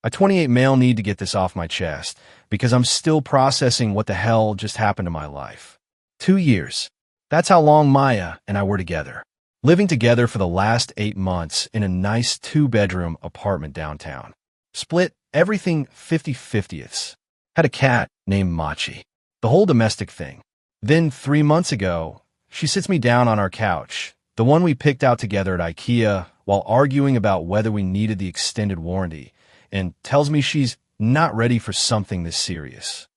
A 28 male need to get this off my chest because I'm still processing what the hell just happened to my life. 2 years. That's how long Maya and I were together. Living together for the last 8 months in a nice 2-bedroom apartment downtown. Split everything 50/50ths. Had a cat named Machi. The whole domestic thing. Then 3 months ago, she sits me down on our couch, the one we picked out together at IKEA, while arguing about whether we needed the extended warranty, and tells me she's not ready for something this serious.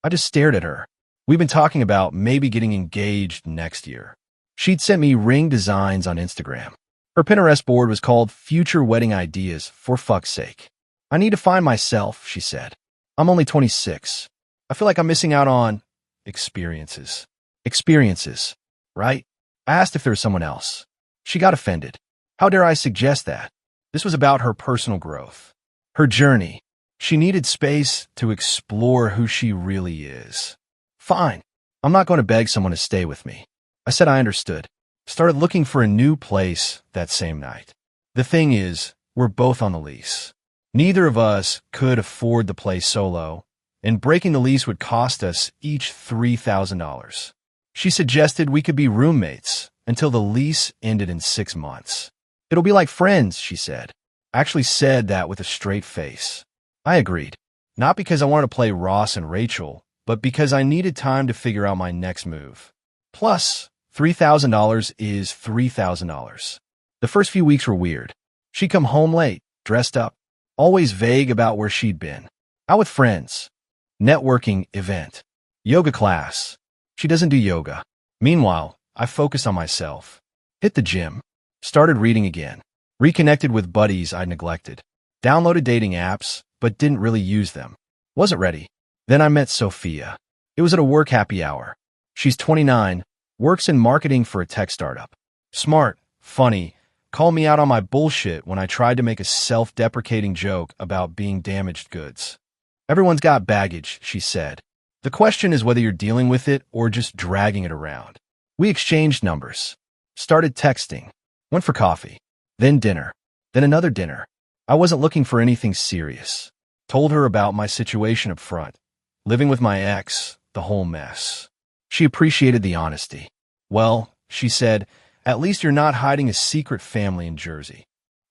I just stared at her. We've been talking about maybe getting engaged next year. She'd sent me ring designs on Instagram. Her Pinterest board was called Future Wedding Ideas, for fuck's sake. I need to find myself, she said. I'm only 26. I feel like I'm missing out on experiences. Experiences, right? I asked if there was someone else. She got offended. How dare I suggest that? This was about her personal growth. Her journey. She needed space to explore who she really is. Fine. I'm not going to beg someone to stay with me. I said I understood. Started looking for a new place that same night. The thing is, we're both on the lease. Neither of us could afford the place solo, and breaking the lease would cost us each $3,000. She suggested we could be roommates until the lease ended in 6 months. It'll be like friends, she said. I actually said that with a straight face. I agreed. Not because I wanted to play Ross and Rachel, but because I needed time to figure out my next move. Plus, $3,000 is $3,000. The first few weeks were weird. She'd come home late, dressed up, always vague about where she'd been. Out with friends. Networking event. Yoga class. She doesn't do yoga. Meanwhile, I focused on myself. Hit the gym. Started reading again. Reconnected with buddies I'd neglected. Downloaded dating apps, but didn't really use them. Wasn't ready. Then I met Sophia. It was at a work happy hour. She's 29, works in marketing for a tech startup. Smart, funny, called me out on my bullshit when I tried to make a self-deprecating joke about being damaged goods. Everyone's got baggage, she said. The question is whether you're dealing with it or just dragging it around. We exchanged numbers. Started texting. Went for coffee. Then dinner. Then another dinner. I wasn't looking for anything serious. Told her about my situation up front. Living with my ex, the whole mess. She appreciated the honesty. Well, she said, at least you're not hiding a secret family in Jersey.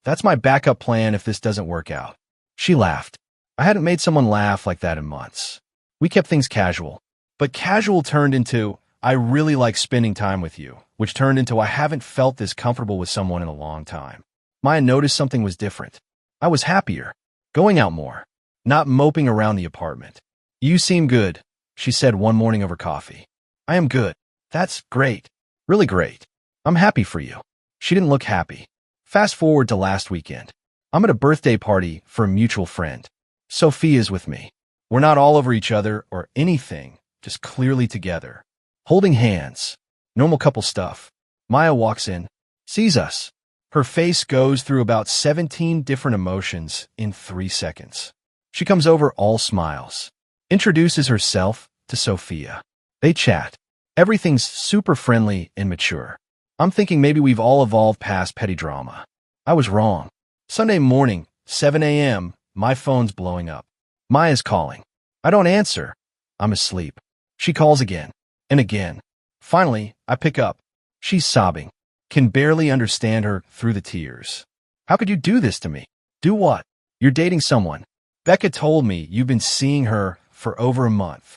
That's my backup plan if this doesn't work out. She laughed. I hadn't made someone laugh like that in months. We kept things casual. But casual turned into, I really like spending time with you, which turned into I haven't felt this comfortable with someone in a long time. Maya noticed something was different. I was happier. Going out more. Not moping around the apartment. You seem good, she said one morning over coffee. I am good. That's great. Really great. I'm happy for you. She didn't look happy. Fast forward to last weekend. I'm at a birthday party for a mutual friend. Sophia's with me. We're not all over each other or anything, just clearly together. Holding hands. Normal couple stuff. Maya walks in, sees us. Her face goes through about 17 different emotions in 3 seconds. She comes over all smiles. Introduces herself to Sophia. They chat. Everything's super friendly and mature. I'm thinking maybe we've all evolved past petty drama. I was wrong. Sunday morning, 7 a.m., my phone's blowing up. Maya's calling. I don't answer. I'm asleep. She calls again and again. Finally, I pick up. She's sobbing. Can barely understand her through the tears. How could you do this to me? Do what? You're dating someone. Becca told me you've been seeing her for over a month.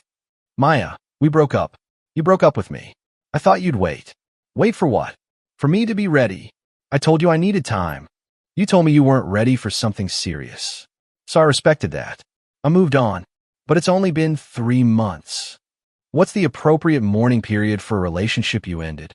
Maya, we broke up. You broke up with me. I thought you'd wait. Wait for what? For me to be ready. I told you I needed time. You told me you weren't ready for something serious. So I respected that. I moved on. But it's only been 3 months. What's the appropriate mourning period for a relationship you ended?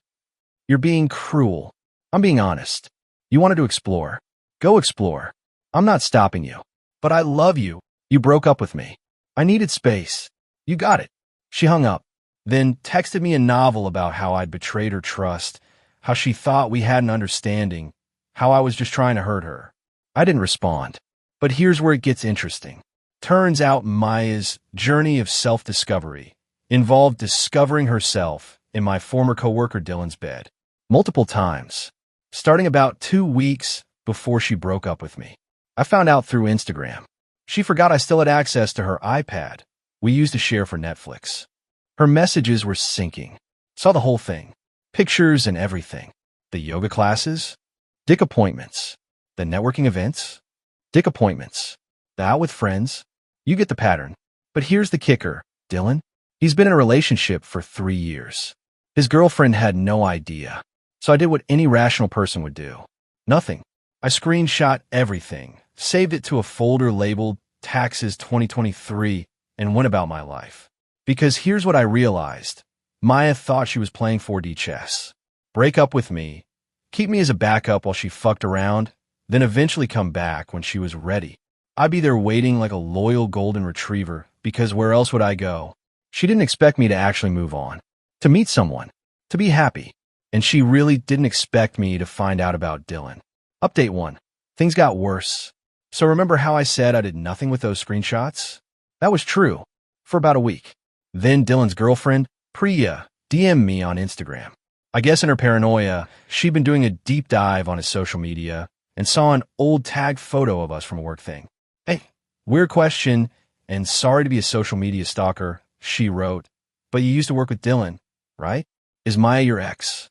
You're being cruel. I'm being honest. You wanted to explore. Go explore. I'm not stopping you. But I love you. You broke up with me. I needed space. You got it. She hung up, then texted me a novel about how I'd betrayed her trust, how she thought we had an understanding, how I was just trying to hurt her. I didn't respond. But here's where it gets interesting. Turns out Maya's journey of self-discovery involved discovering herself in my former coworker Dylan's bed multiple times, starting about 2 weeks before she broke up with me. I found out through Instagram. She forgot I still had access to her iPad we used to share for Netflix. Her messages were syncing. Saw the whole thing. Pictures and everything. The yoga classes, dick appointments, the networking events, dick appointments, the out with friends. You get the pattern. But here's the kicker, Dylan. He's been in a relationship for 3 years. His girlfriend had no idea. So I did what any rational person would do. Nothing. I screenshot everything, saved it to a folder labeled Taxes 2023, and went about my life. Because here's what I realized. Maya thought she was playing 4D chess. Break up with me, keep me as a backup while she fucked around, then eventually come back when she was ready. I'd be there waiting like a loyal golden retriever, because where else would I go? She didn't expect me to actually move on, to meet someone, to be happy. And she really didn't expect me to find out about Dylan. Update 1. Things got worse. So remember how I said I did nothing with those screenshots? That was true, for about a week. Then Dylan's girlfriend, Priya, DM'd me on Instagram. I guess in her paranoia, she'd been doing a deep dive on his social media and saw an old tagged photo of us from a work thing. Hey, weird question, and sorry to be a social media stalker, she wrote, but you used to work with Dylan, right? Is Maya your ex?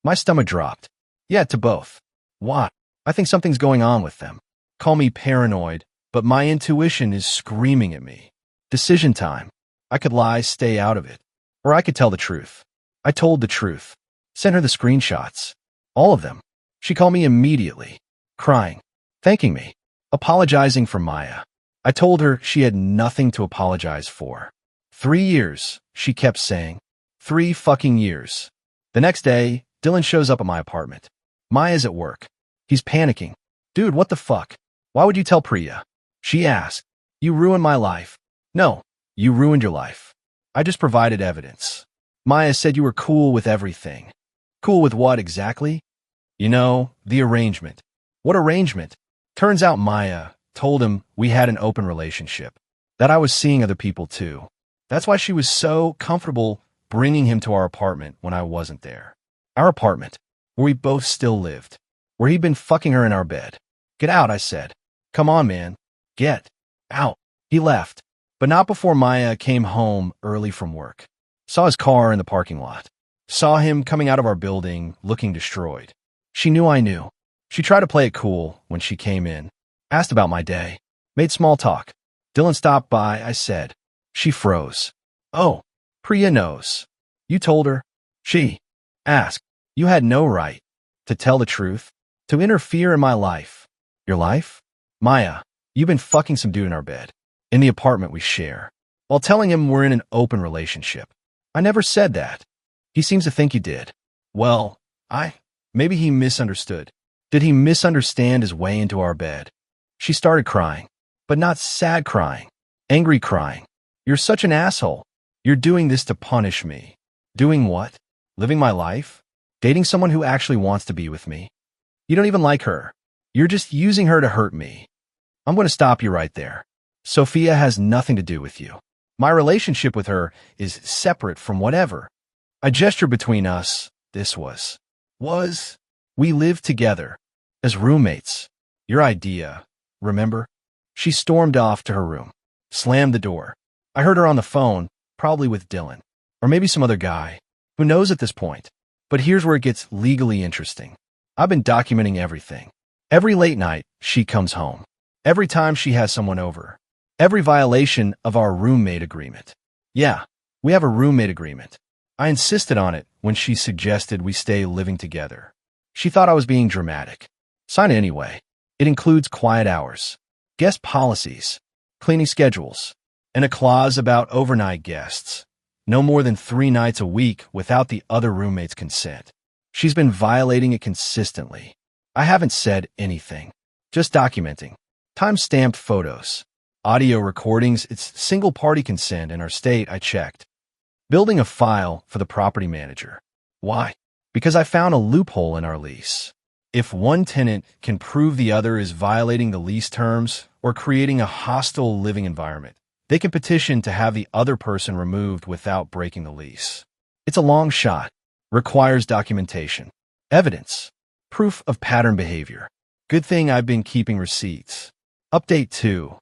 My stomach dropped. Yeah, to both. Why? I think something's going on with them. Call me paranoid, but my intuition is screaming at me. Decision time. I could lie, stay out of it. Or I could tell the truth. I told the truth. Sent her the screenshots. All of them. She called me immediately, crying, thanking me, apologizing for Maya. I told her she had nothing to apologize for. 3 years, she kept saying. 3 fucking years. The next day, Dylan shows up at my apartment. Maya's at work. He's panicking. Dude, what the fuck? Why would you tell Priya? She asked. You ruined my life. No, you ruined your life. I just provided evidence. Maya said you were cool with everything. Cool with what exactly? You know, the arrangement. What arrangement? Turns out Maya told him we had an open relationship, that I was seeing other people too. That's why she was so comfortable bringing him to our apartment when I wasn't there. Our apartment, where we both still lived, where he'd been fucking her in our bed. Get out, I said. Come on, man. Get out. He left, but not before Maya came home early from work. Saw his car in the parking lot. Saw him coming out of our building looking destroyed. She knew I knew. She tried to play it cool when she came in. Asked about my day. Made small talk. Dylan stopped by, I said. She froze. Oh, Priya knows. You told her? She asked. You had no right to tell the truth, to interfere in my life. Your life? Maya, you've been fucking some dude in our bed, in the apartment we share, while telling him we're in an open relationship. I never said that. He seems to think you did. Well, maybe he misunderstood. Did he misunderstand his way into our bed? She started crying, but not sad crying, angry crying. You're such an asshole. You're doing this to punish me. Doing what? Living my life? Dating someone who actually wants to be with me? You don't even like her. You're just using her to hurt me. I'm going to stop you right there. Sophia has nothing to do with you. My relationship with her is separate from whatever. I gestured between us. This was. We lived together. As roommates. Your idea, remember? She stormed off to her room. Slammed the door. I heard her on the phone, probably with Dylan. Or maybe some other guy. Who knows at this point? But here's where it gets legally interesting. I've been documenting everything. Every late night, she comes home. Every time she has someone over. Every violation of our roommate agreement. Yeah, we have a roommate agreement. I insisted on it when she suggested we stay living together. She thought I was being dramatic. Sign it anyway. It includes quiet hours, guest policies, cleaning schedules, and a clause about overnight guests. No more than 3 nights a week without the other roommate's consent. She's been violating it consistently. I haven't said anything. Just documenting. Time-stamped photos. Audio recordings, it's single-party consent in our state, I checked. Building a file for the property manager. Why? Because I found a loophole in our lease. If one tenant can prove the other is violating the lease terms or creating a hostile living environment, they can petition to have the other person removed without breaking the lease. It's a long shot. Requires documentation. Evidence. Proof of pattern behavior. Good thing I've been keeping receipts. Update 2.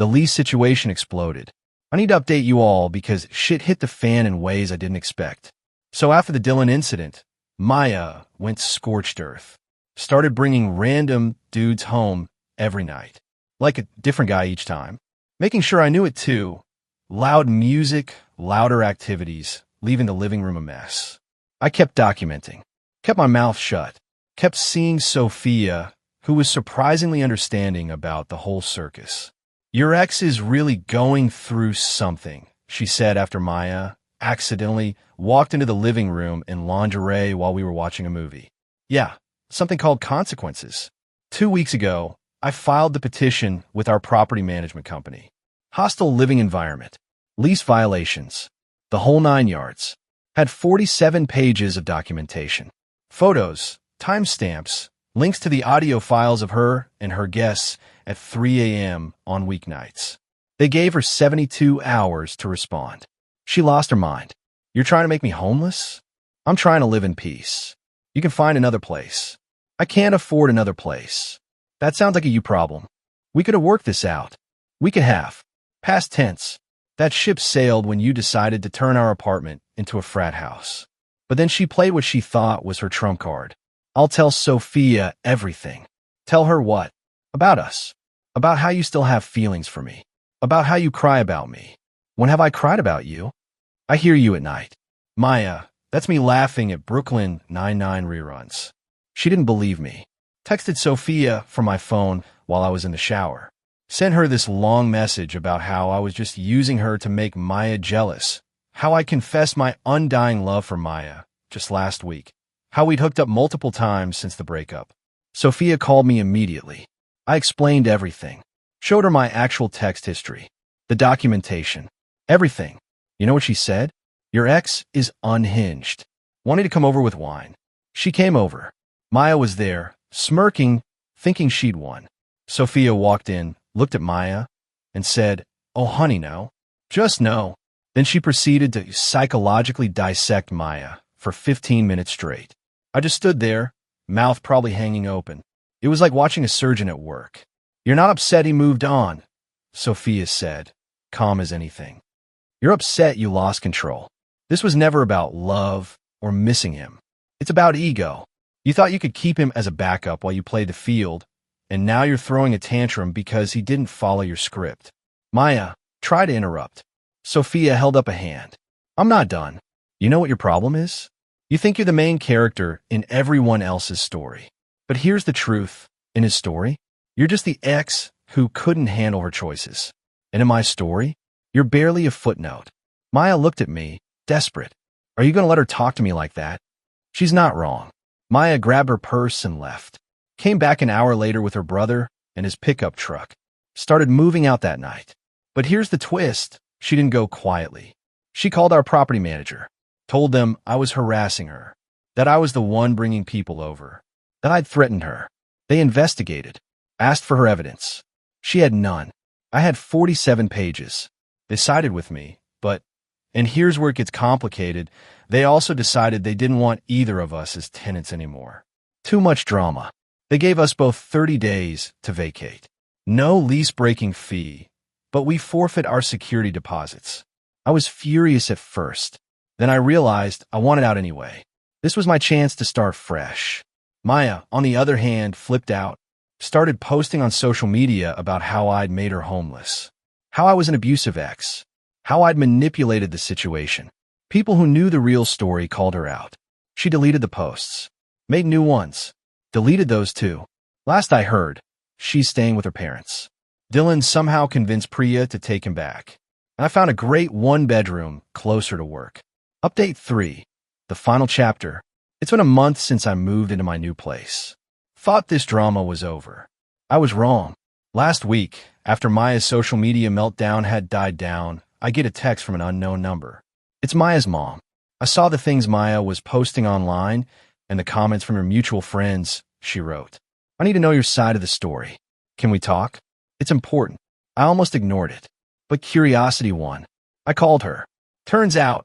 The lease situation exploded. I need to update you all because shit hit the fan in ways I didn't expect. So after the Dylan incident, Maya went scorched earth. Started bringing random dudes home every night. Like a different guy each time. Making sure I knew it too. Loud music, louder activities, leaving the living room a mess. I kept documenting. Kept my mouth shut. Kept seeing Sophia, who was surprisingly understanding about the whole circus. Your ex is really going through something, she said after Maya accidentally walked into the living room in lingerie while we were watching a movie. Yeah, something called consequences. 2 weeks ago, I filed the petition with our property management company. Hostile living environment, lease violations, the whole 9 yards. Had 47 pages of documentation. Photos, timestamps, links to the audio files of her and her guests at 3 a.m. on weeknights. They gave her 72 hours to respond. She lost her mind. You're trying to make me homeless? I'm trying to live in peace. You can find another place. I can't afford another place. That sounds like a you problem. We could have worked this out. We could have. Past tense. That ship sailed when you decided to turn our apartment into a frat house. But then she played what she thought was her trump card. I'll tell Sophia everything. Tell her what? About us. About how you still have feelings for me. About how you cry about me. When have I cried about you? I hear you at night. Maya, that's me laughing at Brooklyn Nine-Nine reruns. She didn't believe me. Texted Sophia from my phone while I was in the shower. Sent her this long message about how I was just using her to make Maya jealous. How I confessed my undying love for Maya just last week. How we'd hooked up multiple times since the breakup. Sophia called me immediately. I explained everything. Showed her my actual text history. The documentation. Everything. You know what she said? Your ex is unhinged. Wanted to come over with wine. She came over. Maya was there, smirking, thinking she'd won. Sophia walked in, looked at Maya, and said, "Oh, honey, no. Just no." Then she proceeded to psychologically dissect Maya for 15 minutes straight. I just stood there, mouth probably hanging open. It was like watching a surgeon at work. You're not upset he moved on, Sophia said, calm as anything. You're upset you lost control. This was never about love or missing him. It's about ego. You thought you could keep him as a backup while you played the field, and now you're throwing a tantrum because he didn't follow your script. Maya, try to interrupt. Sophia held up a hand. I'm not done. You know what your problem is? You think you're the main character in everyone else's story. But here's the truth. In his story, you're just the ex who couldn't handle her choices. And in my story, you're barely a footnote. Maya looked at me, desperate. Are you going to let her talk to me like that? She's not wrong. Maya grabbed her purse and left. Came back an hour later with her brother and his pickup truck. Started moving out that night. But here's the twist. She didn't go quietly. She called our property manager. Told them I was harassing her. That I was the one bringing people over. That I'd threatened her. They investigated. Asked for her evidence. She had none. I had 47 pages. They sided with me, but, and here's where it gets complicated, they also decided they didn't want either of us as tenants anymore. Too much drama. They gave us both 30 days to vacate. No lease-breaking fee, but we forfeit our security deposits. I was furious at first. Then I realized I wanted out anyway. This was my chance to start fresh. Maya, on the other hand, flipped out. Started posting on social media about how I'd made her homeless. How I was an abusive ex. How I'd manipulated the situation. People who knew the real story called her out. She deleted the posts. Made new ones. Deleted those too. Last I heard, she's staying with her parents. Dylan somehow convinced Priya to take him back. And I found a great one-bedroom closer to work. Update 3. The final chapter. It's been a month since I moved into my new place. Thought this drama was over. I was wrong. Last week, after Maya's social media meltdown had died down, I get a text from an unknown number. It's Maya's mom. I saw the things Maya was posting online and the comments from her mutual friends, she wrote. I need to know your side of the story. Can we talk? It's important. I almost ignored it. But curiosity won. I called her. Turns out,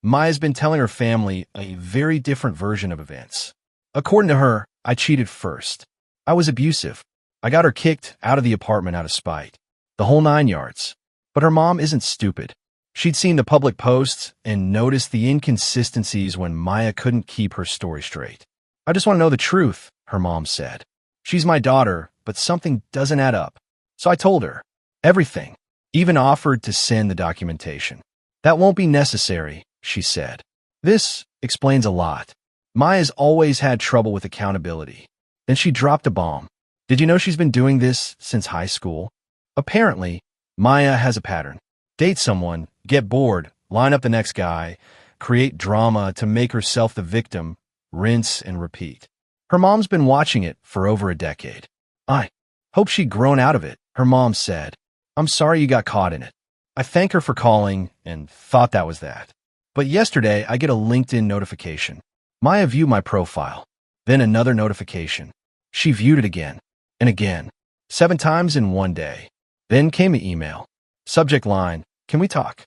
Maya's been telling her family a very different version of events. According to her, I cheated first. I was abusive. I got her kicked out of the apartment out of spite. the whole 9 yards. But her mom isn't stupid. She'd seen the public posts and noticed the inconsistencies when Maya couldn't keep her story straight. I just want to know the truth, her mom said. She's my daughter, but something doesn't add up. So I told her everything, even offered to send the documentation. That won't be necessary, she said. This explains a lot. Maya's always had trouble with accountability. Then she dropped a bomb. Did you know she's been doing this since high school? Apparently, Maya has a pattern. Date someone, get bored, line up the next guy, create drama to make herself the victim, rinse and repeat. Her mom's been watching it for over a decade. I hope she'd grown out of it, her mom said. I'm sorry you got caught in it. I thank her for calling and thought that was that. But yesterday, I get a LinkedIn notification. Maya viewed my profile. Then another notification. She viewed it again and again, 7 times in one day. Then came an email. Subject line, can we talk?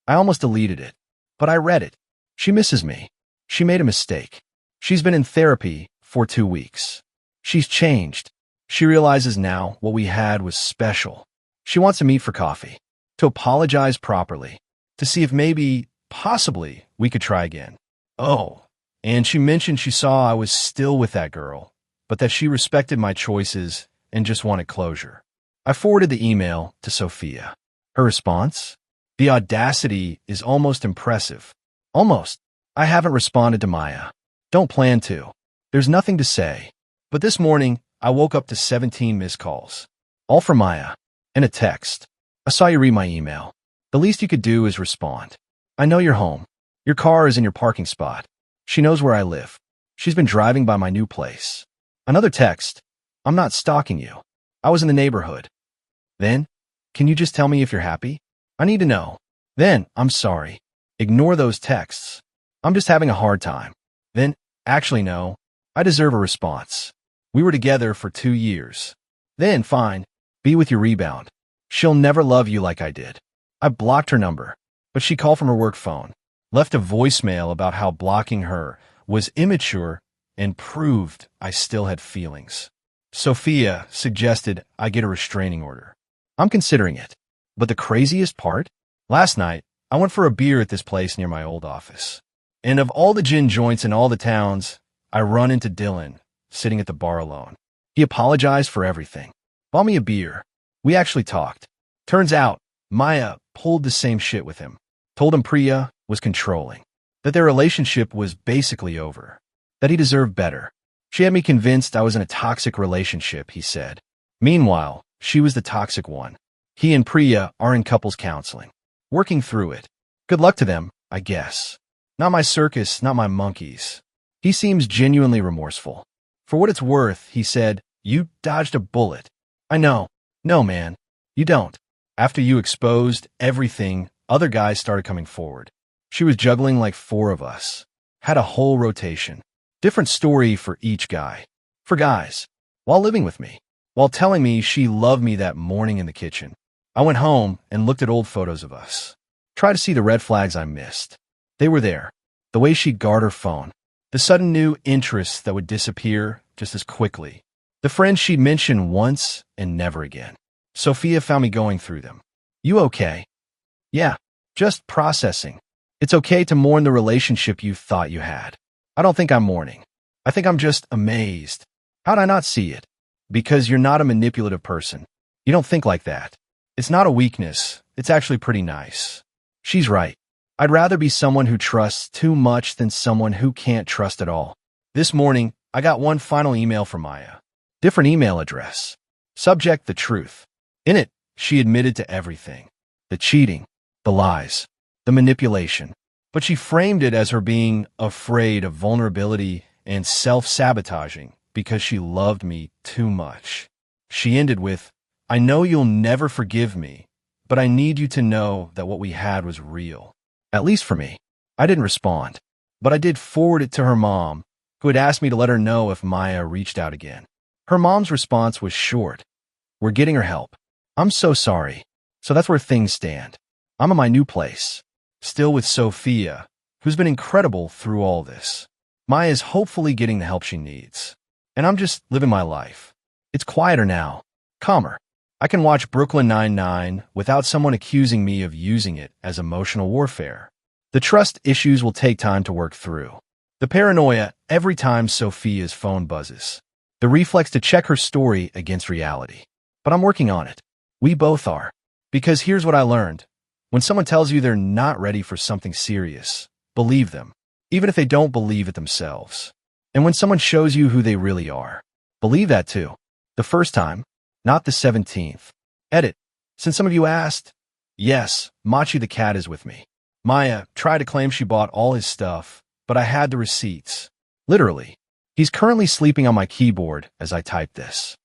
I almost deleted it, but I read it. She misses me. She made a mistake. She's been in therapy for 2 weeks. She's changed. She realizes now what we had was special. She wants to meet for coffee, to apologize properly, to see if maybe, possibly, we could try again. Oh, and she mentioned she saw I was still with that girl, but that she respected my choices and just wanted closure. I forwarded the email to Sophia. Her response? The audacity is almost impressive. Almost. I haven't responded to Maya. Don't plan to. There's nothing to say. But this morning, I woke up to 17 missed calls. All from Maya. And a text. I saw you read my email. The least you could do is respond. I know you're home. Your car is in your parking spot. She knows where I live. She's been driving by my new place. Another text. I'm not stalking you. I was in the neighborhood. Then, can you just tell me if you're happy? I need to know. Then, I'm sorry. Ignore those texts. I'm just having a hard time. Then, actually no. I deserve a response. We were together for 2 years. Then, fine. Be with your rebound. She'll never love you like I did. I blocked her number, but she called from her work phone, left a voicemail about how blocking her was immature and proved I still had feelings. Sophia suggested I get a restraining order. I'm considering it. But the craziest part? Last night, I went for a beer at this place near my old office. And of all the gin joints in all the towns, I run into Dylan, sitting at the bar alone. He apologized for everything. Bought me a beer. We actually talked. Turns out, Maya pulled the same shit with him. Told him Priya was controlling. That their relationship was basically over. That he deserved better. She had me convinced I was in a toxic relationship, he said. Meanwhile, she was the toxic one. He and Priya are in couples counseling. Working through it. Good luck to them, I guess. Not my circus, not my monkeys. He seems genuinely remorseful. For what it's worth, he said, you dodged a bullet. I know. No, man. You don't. After you exposed everything, other guys started coming forward. She was juggling like 4 of us. Had a whole rotation. Different story for each guy. For guys. While living with me. While telling me she loved me that morning in the kitchen. I went home and looked at old photos of us. Tried to see the red flags I missed. They were there. The way she'd guard her phone. The sudden new interests that would disappear just as quickly. The friends she'd mentioned once and never again. Sophia found me going through them. You okay? Yeah, just processing. It's okay to mourn the relationship you thought you had. I don't think I'm mourning. I think I'm just amazed. How'd I not see it? Because you're not a manipulative person. You don't think like that. It's not a weakness. It's actually pretty nice. She's right. I'd rather be someone who trusts too much than someone who can't trust at all. This morning, I got one final email from Maya. Different email address. Subject: the truth. In it, she admitted to everything. The cheating, the lies, the manipulation. But she framed it as her being afraid of vulnerability and self-sabotaging because she loved me too much. She ended with, I know you'll never forgive me, but I need you to know that what we had was real. At least for me. I didn't respond, but I did forward it to her mom, who had asked me to let her know if Maya reached out again. Her mom's response was short. We're getting her help. I'm so sorry. So that's where things stand. I'm in my new place. Still with Sophia, who's been incredible through all this. Maya's hopefully getting the help she needs. And I'm just living my life. It's quieter now. Calmer. I can watch Brooklyn Nine-Nine without someone accusing me of using it as emotional warfare. The trust issues will take time to work through. The paranoia every time Sophia's phone buzzes. The reflex to check her story against reality. But I'm working on it. We both are. Because here's what I learned. When someone tells you they're not ready for something serious, believe them, even if they don't believe it themselves. And when someone shows you who they really are, believe that too. The first time, not the 17th. Edit. Since some of you asked, yes, Machi the cat is with me. Maya tried to claim she bought all his stuff, but I had the receipts. Literally. He's currently sleeping on my keyboard as I type this.